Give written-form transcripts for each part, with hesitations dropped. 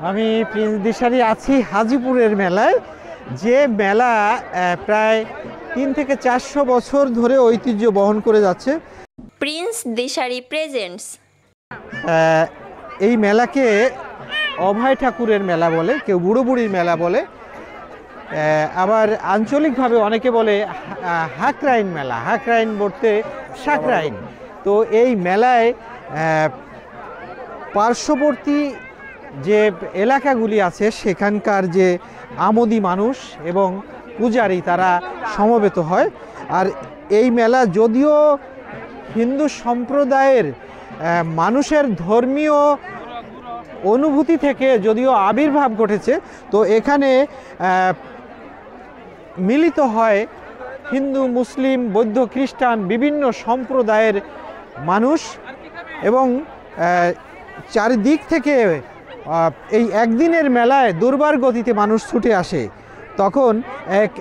আমি প্রিন্স দিশারি আছি হাজীপুরের মেলায়, যে মেলা প্রায় 3 থেকে 400 বছর ধরে ঐতিহ্য বহন করে যাচ্ছে। Prince Dishari presents. এই মেলাকে অভয় ঠাকুরের মেলা বলে, কেউ বুড়ো বুড়ির মেলা বলে, আবার আঞ্চলিকভাবে অনেকে বলে হাকরাইন মেলা, হাকরাইন বলতে শাকরাইন। তো এই মেলায় পার্শ্ববর্তী যে এলাকাগুলি আছে সেখানকার যে আমোদি মানুষ এবং পূজারী তারা সমবেত হয়। আর এই মেলা যদিও হিন্দু সম্প্রদায়ের মানুষের ধর্মীয় অনুভূতি থেকে যদিও আবির্ভাব ঘটেছে, তো এখানে মিলিত হয় হিন্দু, মুসলিম, বৌদ্ধ, খ্রিস্টান বিভিন্ন সম্প্রদায়ের মানুষ এবং চারিদিক থেকে এই একদিনের মেলায় দুর্বার গতিতে মানুষ ছুটে আসে। তখন এক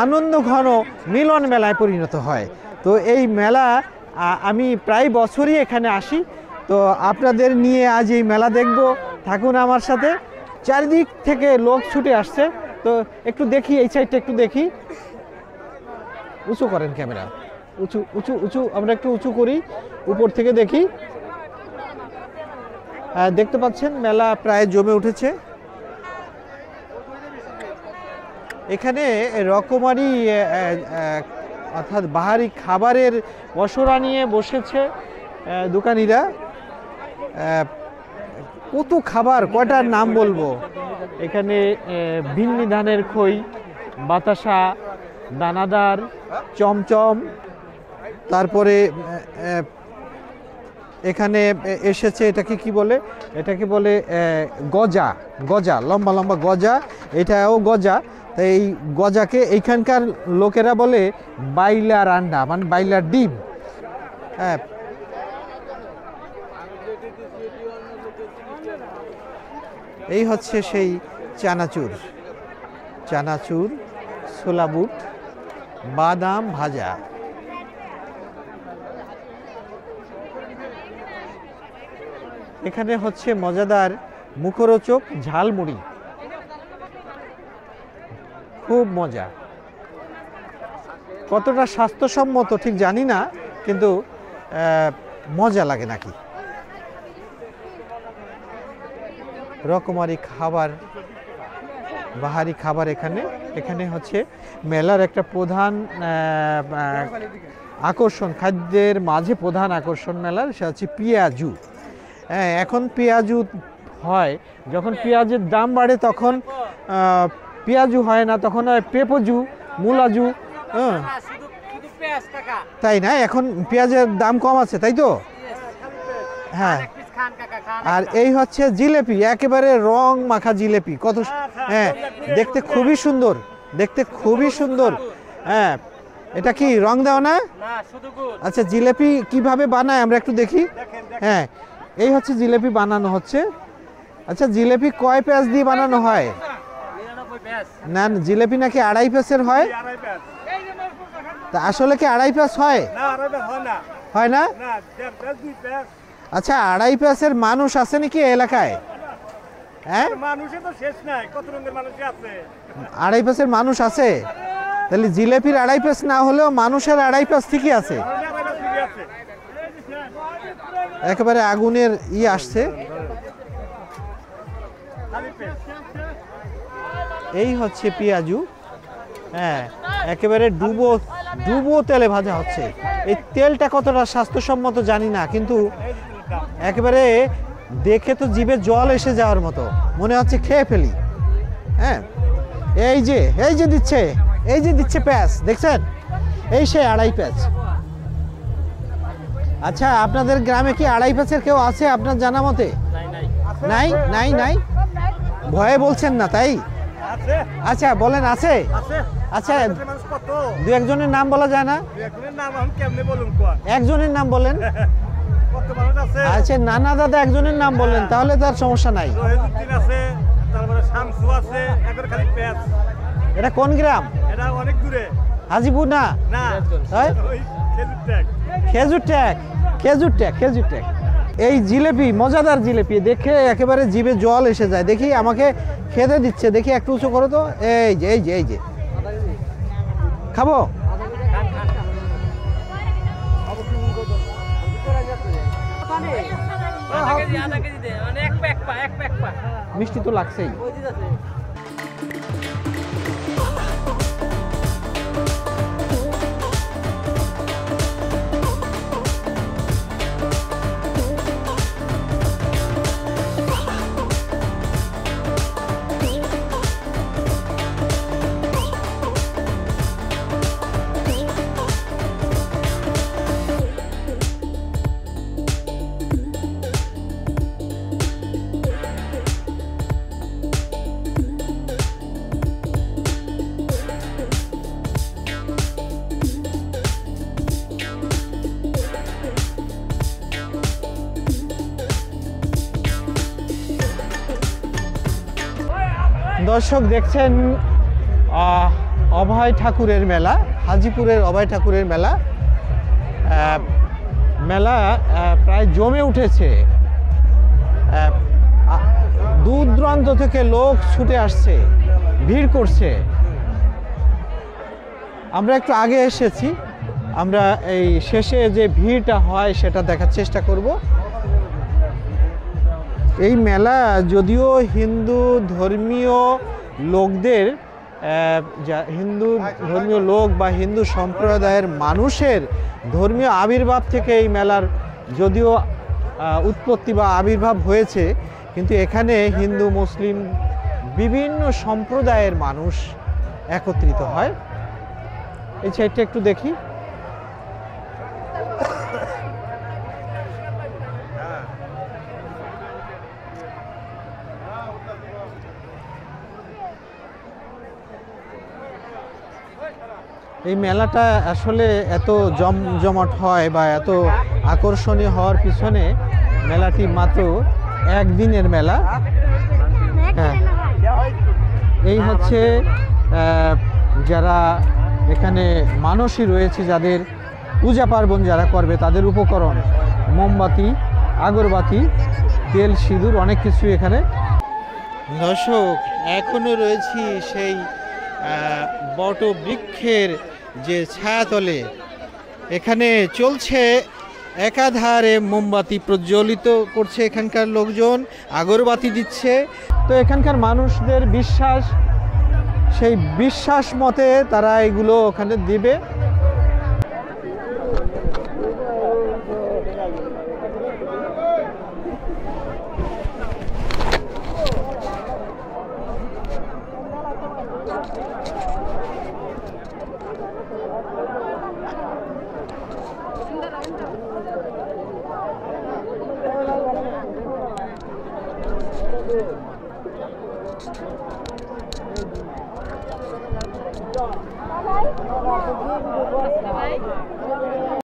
আনন্দ ঘন মিলন মেলায় পরিণত হয়। তো এই মেলা আমি প্রায় বছরই এখানে আসি। তো আপনাদের নিয়ে আজ এই মেলা দেখব, থাকুন আমার সাথে। চারিদিক থেকে লোক ছুটে আসছে, তো একটু দেখি, এই সাইডটা একটু দেখি। উঁচু করেন ক্যামেরা, উঁচু উঁচু উঁচু, আমরা একটু উঁচু করি, উপর থেকে দেখি। দেখতে পাচ্ছেন মেলা প্রায় জমে উঠেছে। এখানে রকমারি অর্থাৎ বাহারি খাবারের পসরা নিয়ে বসেছে দোকানিরা। কত খাবার, কয়টার নাম বলবো। এখানে ভিন্নি ধানের খই, বাতাসা, দানাদার, চমচম, তারপরে এখানে এসেছে এটাকে কি বলে, এটাকে বলে গজা, গজা, লম্বা লম্বা গজা, এটাও গজা। তো এই গজাকে এইখানকার লোকেরা বলে বাইলার আন্ডা, মানে বাইলার ডিম। হ্যাঁ, এই হচ্ছে সেই চানাচুর, চানাচুর, ছোলা বুট, বাদাম ভাজা। এখানে হচ্ছে মজাদার মুখরোচক ঝালমুড়ি, খুব মজা। কতটা স্বাস্থ্যসম্মত ঠিক জানি না, কিন্তু মজা লাগে নাকি। রকমারি খাবার, বাহারি খাবার এখানে। এখানে হচ্ছে মেলার একটা প্রধান আকর্ষণ, খাদ্যের মাঝে প্রধান আকর্ষণ মেলার, সেটা হচ্ছে পেঁয়াজু। হ্যাঁ, এখন পেঁয়াজু হয়, যখন পেঁয়াজের দাম বাড়ে তখন পেঁয়াজু হয় না, তখন হয় পেঁপজু, মূলাজু। হ্যাঁ, তাই না? এখন পেঁয়াজের দাম কম আছে, তাই তো? হ্যাঁ, আর এই হচ্ছে জিলেপি, একেবারে রং মাখা জিলেপি, কত, হ্যাঁ দেখতে খুবই সুন্দর, দেখতে খুবই সুন্দর। হ্যাঁ, এটা কি রং দেওয়া না? আচ্ছা, জিলেপি কিভাবে বানায় আমরা একটু দেখি। হ্যাঁ, এই হচ্ছে জিলেপি বানানো হচ্ছে। আচ্ছা, জিলেপি কয় পেঁয়াজ দিয়ে বানানো হয়? না, জিলেপি নাকি 2.5 পেঁয়াজের হয়। তা আসলে কি 2.5 পেঁয়াজ হয়? হয় না? আচ্ছা, 2.5 পেঁয়াজের মানুষ আছে নাকি এলাকায়? হ্যাঁ, 2.5 পেঁয়াজের মানুষ আছে, তাহলে জিলেপির 2.5 পেঁয়াজ না হলেও মানুষের 2.5 পেঁয়াজ ঠিকই আছে। একেবারে আগুনের আসছে। এই হচ্ছে পেঁয়াজু। হ্যাঁ, একেবারে ডুবো ডুবো তেলে ভাজা হচ্ছে। এই তেলটা কতটা স্বাস্থ্যসম্মত জানি না, কিন্তু একেবারে দেখে তো জিভে জল এসে যাওয়ার মতো মনে হচ্ছে, খেয়ে ফেলি। হ্যাঁ, এই যে দিচ্ছে, এই যে দিচ্ছে পেঁয়াজ, দেখছেন? এই সেই 2.5 পেঁয়াজ। আচ্ছা, আপনাদের গ্রামে কি 2.5 পেঁয়াজের কেউ আছে আপনার জানা মতে? নাই নাই নাই, ভয়ে বলছেন না তাই? আচ্ছা বলেন, আছে? আচ্ছা, 2-1জনের নাম বলা যায় না? একজনের নাম বলেন। আচ্ছা, নানা দাদা একজনের নাম বলেন, তাহলে তার সমস্যা নাই। এটা কোন গ্রাম? হাজিপুর না? খেজুর ট্যাগ, খেজুর ট্যাগ, খেজুর ট্যাগ। এই জিলেপি, মজাদার জিলেপি দেখে একেবারে জিভে জল এসে যায়। দেখি আমাকে খেতে দিচ্ছে, দেখি একটু উঁচু করো তো। এই যে এই যে এই যে খাবো। মিষ্টি তো লাগছেই। দর্শক দেখছেন অভয় ঠাকুরের মেলা, হাজিপুরের অভয় ঠাকুরের মেলা। মেলা প্রায় জমে উঠেছে। দূর দূরান্ত থেকে লোক ছুটে আসছে, ভিড় করছে। আমরা একটু আগে এসেছি, আমরা এই শেষে যে ভিড়টা হয় সেটা দেখার চেষ্টা করব। এই মেলা যদিও হিন্দু ধর্মীয় লোকদের, হিন্দু ধর্মীয় লোক বা হিন্দু সম্প্রদায়ের মানুষের ধর্মীয় আবির্ভাব থেকে এই মেলার যদিও উৎপত্তি বা আবির্ভাব হয়েছে, কিন্তু এখানে হিন্দু মুসলিম বিভিন্ন সম্প্রদায়ের মানুষ একত্রিত হয়। এই সাইডটা একটু দেখি। এই মেলাটা আসলে এত জমজমাট হয় বা এত আকর্ষণীয় হওয়ার পিছনে মেলাটি মাত্র একদিনের মেলা। হ্যাঁ, এই হচ্ছে যারা এখানে মানসী রয়েছে, যাদের পূজা পার্বণ যারা করবে তাদের উপকরণ, মোমবাতি, আগরবাতি, তেল, সিঁদুর, অনেক কিছু এখানে। দর্শক, এখনো রয়েছি সেই বট বৃক্ষের যে ছায়াতলে। এখানে চলছে একাধারে মোমবাতি প্রজ্বলিত করছে এখানকার লোকজন, আগরবাতি দিচ্ছে। তো এখানকার মানুষদের বিশ্বাস, সেই বিশ্বাস মতে তারা এগুলো ওখানে দিবে।